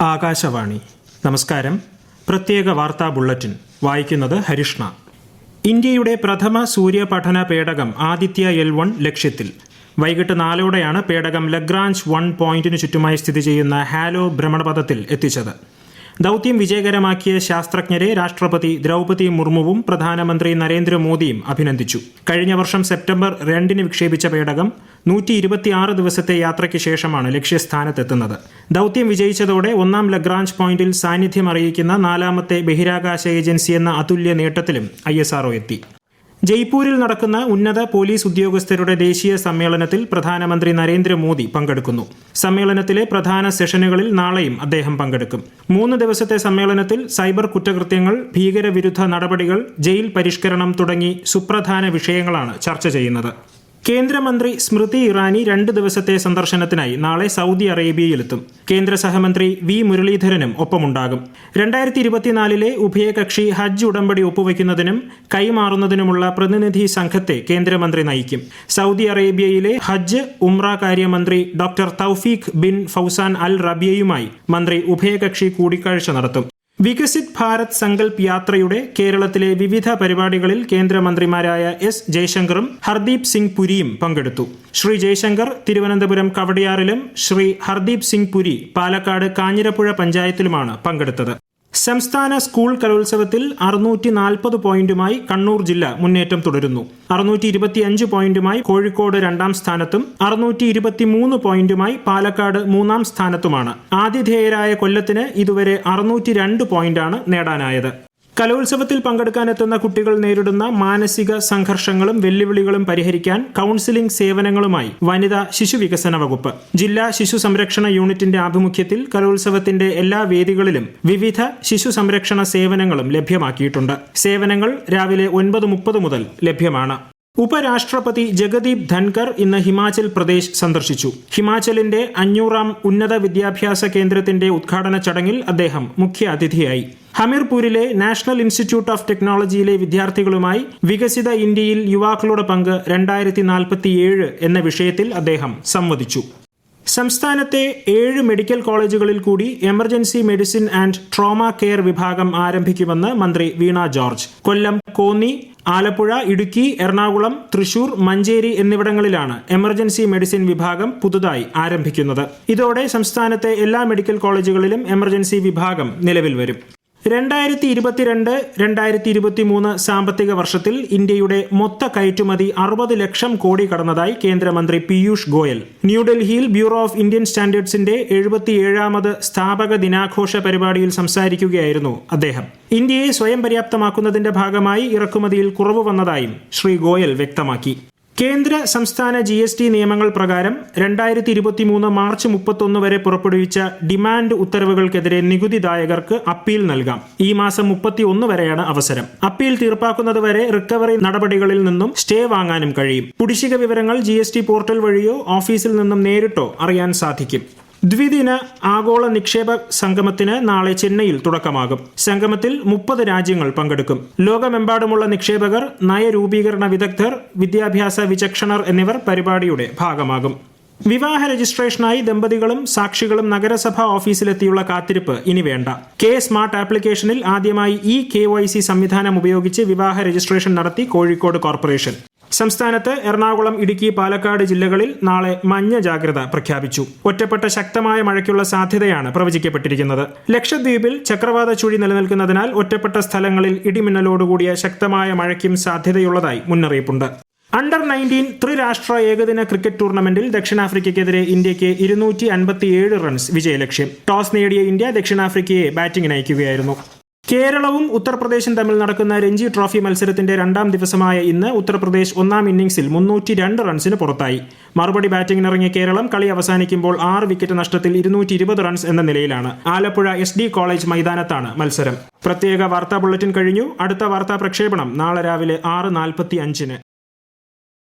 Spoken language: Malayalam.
ആകാശവാണി. നമസ്കാരം. പ്രത്യേക വാർത്താ ബുള്ളറ്റിൻ വായിക്കുന്നത് ഹരിഷ്ണ. ഇന്ത്യയുടെ പ്രഥമ സൂര്യപഠന പേടകം ആദിത്യ L1 ലക്ഷ്യത്തിൽ. വൈകിട്ട് 4:00-ഓടെയാണ് പേടകം ലഗ്രാഞ്ച് 1 പോയിന്റിനു ചുറ്റുമായി സ്ഥിതി ചെയ്യുന്ന ഹാലോ ഭ്രമണപഥത്തിൽ എത്തിച്ചത്. ദൌത്യം വിജയകരമാക്കിയ ശാസ്ത്രജ്ഞരെ രാഷ്ട്രപതി ദ്രൗപദി മുർമുവും പ്രധാനമന്ത്രി നരേന്ദ്രമോദിയും അഭിനന്ദിച്ചു. കഴിഞ്ഞ വർഷം സെപ്റ്റംബർ 2-ന് വിക്ഷേപിച്ച പേടകം 126 ദിവസത്തെ യാത്രയ്ക്ക് ശേഷമാണ് ലക്ഷ്യസ്ഥാനത്തെത്തുന്നത്. ദൌത്യം വിജയിച്ചതോടെ 1-ാം ലഗ്രാഞ്ച് പോയിന്റിൽ സാന്നിധ്യം അറിയിക്കുന്ന 4-മത്തെ ബഹിരാകാശ ഏജൻസി എന്ന അതുല്യ നേട്ടത്തിലും ISRO എത്തി. ജയ്പൂരിൽ നടക്കുന്ന ഉന്നത പോലീസ് ഉദ്യോഗസ്ഥരുടെ ദേശീയ സമ്മേളനത്തിൽ പ്രധാനമന്ത്രി നരേന്ദ്രമോദി പങ്കെടുക്കുന്നു. സമ്മേളനത്തിലെ പ്രധാന സെഷനുകളിൽ നാളെയും അദ്ദേഹം പങ്കെടുക്കും. 3 ദിവസത്തെ സമ്മേളനത്തിൽ സൈബർ കുറ്റകൃത്യങ്ങൾ, ഭീകരവിരുദ്ധ നടപടികൾ, ജയിൽ പരിഷ്കരണം തുടങ്ങി സുപ്രധാന വിഷയങ്ങളാണ് ചർച്ച ചെയ്യുന്നത്. കേന്ദ്രമന്ത്രി സ്മൃതി ഇറാനി 2 ദിവസത്തെ സന്ദർശനത്തിനായി നാളെ സൗദി അറേബ്യയിലെത്തും. കേന്ദ്ര സഹമന്ത്രി V മുരളീധരനും ഒപ്പമുണ്ടാകും. 2024-ലെ ഉഭയകക്ഷി ഹജ്ജ് ഉടമ്പടി ഒപ്പുവയ്ക്കുന്നതിനും കൈമാറുന്നതിനുമുള്ള പ്രതിനിധി സംഘത്തെ കേന്ദ്രമന്ത്രി നയിക്കും. സൗദി അറേബ്യയിലെ ഹജ്ജ് ഉംറ കാര്യമന്ത്രി ഡോക്ടർ തൗഫീഖ് ബിൻ ഫൗസാൻ അൽ റബിയയുമായി മന്ത്രി ഉഭയകക്ഷി കൂടിക്കാഴ്ച നടത്തും. വികസിത് ഭാരത് സങ്കൽപ് യാത്രയുടെ കേരളത്തിലെ വിവിധ പരിപാടികളിൽ കേന്ദ്രമന്ത്രിമാരായ S ജയശങ്കറും ഹർദീപ് സിംഗ് പുരിയും പങ്കെടുത്തു. ശ്രീ ജയശങ്കർ തിരുവനന്തപുരം കവടിയാറിലും ശ്രീ ഹർദീപ് സിംഗ് പുരി പാലക്കാട് കാഞ്ഞിരപ്പുഴ പഞ്ചായത്തിലുമാണ് പങ്കെടുത്തത്. സംസ്ഥാന സ്കൂൾ കലോത്സവത്തിൽ 640 പോയിന്റുമായി കണ്ണൂർ ജില്ല മുന്നേറ്റം തുടരുന്നു. 625 പോയിന്റുമായി കോഴിക്കോട് 2-ാം സ്ഥാനത്തും 623 പോയിന്റുമായി പാലക്കാട് 3-ാം സ്ഥാനത്തുമാണ്. ആതിഥേയരായ കൊല്ലത്തിന് ഇതുവരെ 602 പോയിന്റാണ് നേടാനായത്. കലോത്സവത്തിൽ പങ്കെടുക്കാനെത്തുന്ന കുട്ടികൾ നേരിടുന്ന മാനസിക സംഘർഷങ്ങളും വെല്ലുവിളികളും പരിഹരിക്കാൻ കൌൺസിലിംഗ് സേവനങ്ങളുമായി വനിതാ ശിശുവികസന വകുപ്പ്. ജില്ലാ ശിശു സംരക്ഷണ യൂണിറ്റിന്റെ ആഭിമുഖ്യത്തിൽ കലോത്സവത്തിന്റെ എല്ലാ വേദികളിലും വിവിധ ശിശു സംരക്ഷണ സേവനങ്ങളും ലഭ്യമാക്കിയിട്ടുണ്ട്. സേവനങ്ങൾ രാവിലെ 9:30 മുതൽ ലഭ്യമാണ്. ഉപരാഷ്ട്രപതി ജഗദീപ് ധൻകർ ഇന്ന് ഹിമാചൽ പ്രദേശ് സന്ദർശിച്ചു. ഹിമാചലിന്റെ 500-ാം ഉന്നത വിദ്യാഭ്യാസ കേന്ദ്രത്തിന്റെ ഉദ്ഘാടന ചടങ്ങിൽ അദ്ദേഹം മുഖ്യ അതിഥിയായി. ഹമീർപൂരിലെ നാഷണൽ ഇൻസ്റ്റിറ്റ്യൂട്ട് ഓഫ് ടെക്നോളജിയിലെ വിദ്യാർത്ഥികളുമായി വികസിത ഇന്ത്യയിൽ യുവാക്കളുടെ പങ്ക് 2047 എന്ന വിഷയത്തിൽ അദ്ദേഹം സംവദിച്ചു. സംസ്ഥാനത്തെ 7 മെഡിക്കൽ കോളേജുകളിൽ കൂടി emergency medicine and trauma care വിഭാഗം ആരംഭിക്കുമെന്ന് മന്ത്രി വീണ ജോർജ്. കൊല്ലം, കോന്നി, ആലപ്പുഴ, ഇടുക്കി, എറണാകുളം, തൃശൂർ, മഞ്ചേരി എന്നിവിടങ്ങളിലാണ് എമർജൻസി മെഡിസിൻ വിഭാഗം പുതുതായി ആരംഭിക്കുന്നത്. ഇതോടെ സംസ്ഥാനത്തെ എല്ലാ മെഡിക്കൽ കോളേജുകളിലും എമർജൻസി വിഭാഗം നിലവിൽ വരും. 2022-2023 സാമ്പത്തിക വർഷത്തിൽ ഇന്ത്യയുടെ മൊത്ത കയറ്റുമതി 60 ലക്ഷം കോടി കടന്നതായി കേന്ദ്രമന്ത്രി പീയൂഷ് ഗോയൽ. ന്യൂഡൽഹിയിൽ ബ്യൂറോ ഓഫ് ഇന്ത്യൻ സ്റ്റാൻഡേർഡ്സിന്റെ 77-ാമത് സ്ഥാപക ദിനാഘോഷ പരിപാടിയിൽ സംസാരിക്കുകയായിരുന്നു അദ്ദേഹം. ഇന്ത്യയെ സ്വയം പര്യാപ്തമാക്കുന്നതിന്റെ ഭാഗമായി ഇറക്കുമതിയിൽ കുറവ് വന്നതായും ശ്രീ ഗോയൽ വ്യക്തമാക്കി. കേന്ദ്ര സംസ്ഥാന GST നിയമങ്ങൾ പ്രകാരം 2023 മാർച്ച് 31 വരെ പുറപ്പെടുവിച്ച ഡിമാൻഡ് ഉത്തരവുകൾക്കെതിരെ നികുതിദായകർക്ക് അപ്പീൽ നൽകാം. ഈ മാസം 31 വരെയാണ് അവസരം. അപ്പീൽ തീർപ്പാക്കുന്നതുവരെ റിക്കവറി നടപടികളിൽ നിന്നും സ്റ്റേ വാങ്ങാനും കഴിയും. കുടിശ്ശിക വിവരങ്ങൾ GST പോർട്ടൽ വഴിയോ ഓഫീസിൽ നിന്നും നേരിട്ടോ അറിയാൻ സാധിക്കും. ദ്വിദിന ആഗോള നിക്ഷേപ സംഗമത്തിന് നാളെ ചെന്നൈയിൽ തുടക്കമാകും. സംഗമത്തിൽ 30 രാജ്യങ്ങൾ പങ്കെടുക്കും. ലോകമെമ്പാടുമുള്ള നിക്ഷേപകർ, നയരൂപീകരണ വിദഗ്ധർ, വിദ്യാഭ്യാസ വിചക്ഷണർ എന്നിവർ പരിപാടിയുടെ ഭാഗമാകും. വിവാഹ രജിസ്ട്രേഷനായി ദമ്പതികളും സാക്ഷികളും നഗരസഭാ ഓഫീസിലെത്തിയുള്ള കാത്തിരിപ്പ് ഇനി വേണ്ട. സ്മാർട്ട് ആപ്ലിക്കേഷനിൽ ആദ്യമായി KYC സംവിധാനം ഉപയോഗിച്ച് വിവാഹ രജിസ്ട്രേഷൻ നടത്തി കോഴിക്കോട് കോർപ്പറേഷൻ. സംസ്ഥാനത്ത് എറണാകുളം, ഇടുക്കി, പാലക്കാട് ജില്ലകളിൽ നാളെ മഞ്ഞ ജാഗ്രത പ്രഖ്യാപിച്ചു. ഒറ്റപ്പെട്ട ശക്തമായ മഴയ്ക്കുള്ള സാധ്യതയാണ് പ്രവചിക്കപ്പെട്ടിരിക്കുന്നത്. ലക്ഷദ്വീപിൽ ചക്രവാത ചുഴി നിലനിൽക്കുന്നതിനാൽ ഒറ്റപ്പെട്ട സ്ഥലങ്ങളിൽ ഇടിമിന്നലോടുകൂടിയ ശക്തമായ മഴയ്ക്കും സാധ്യതയുള്ളതായി മുന്നറിയിപ്പുണ്ട്. അണ്ടർ-19 ത്രിരാഷ്ട്ര ഏകദിന ക്രിക്കറ്റ് ടൂർണമെന്റിൽ ദക്ഷിണാഫ്രിക്കയ്ക്കെതിരെ ഇന്ത്യയ്ക്ക് 257 റൺസ് വിജയലക്ഷ്യം. ടോസ് നേടിയ ഇന്ത്യ ദക്ഷിണാഫ്രിക്കയെ ബാറ്റിംഗിന് അയക്കുകയായിരുന്നു. കേരളവും ഉത്തർപ്രദേശും തമ്മിൽ നടക്കുന്ന രഞ്ജി ട്രോഫി മത്സരത്തിന്റെ 2-ാം ദിവസമായ ഇന്ന് ഉത്തർപ്രദേശ് 1-ാം ഇന്നിംഗ്സിൽ 302 റൺസിന് പുറത്തായി. മറുപടി ബാറ്റിംഗിനിറങ്ങിയ കേരളം കളി അവസാനിക്കുമ്പോൾ 6 വിക്കറ്റ് നഷ്ടത്തിൽ 220 റൺസ് എന്ന നിലയിലാണ്. ആലപ്പുഴ SD കോളേജ് മൈതാനത്താണ് മത്സരം. പ്രത്യേക വാർത്താ ബുള്ളറ്റിൻ കഴിഞ്ഞു. അടുത്ത വാർത്താ പ്രക്ഷേപണം നാളെ രാവിലെ 6:45-ന്.